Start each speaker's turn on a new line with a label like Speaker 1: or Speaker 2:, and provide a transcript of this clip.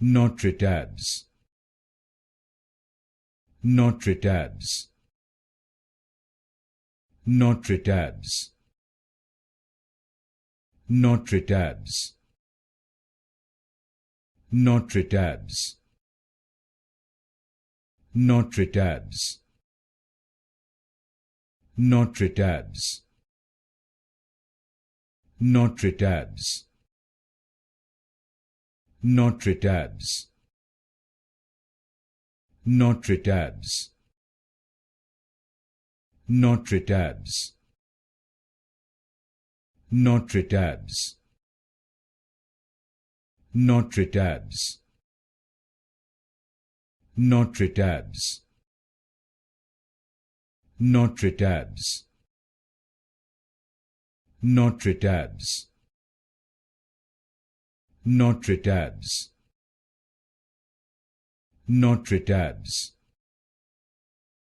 Speaker 1: Nortritabs, Nortritabs, Nortritabs, Nortritabs, Nortritabs, Nortritabs, Nortritabs, Nortritabs, Nortritabs, Nortritabs, Nortritabs, Nortritabs, Nortritabs, Nortritabs, Nortritabs, Nortritabs, Nortritabs, Nortritabs,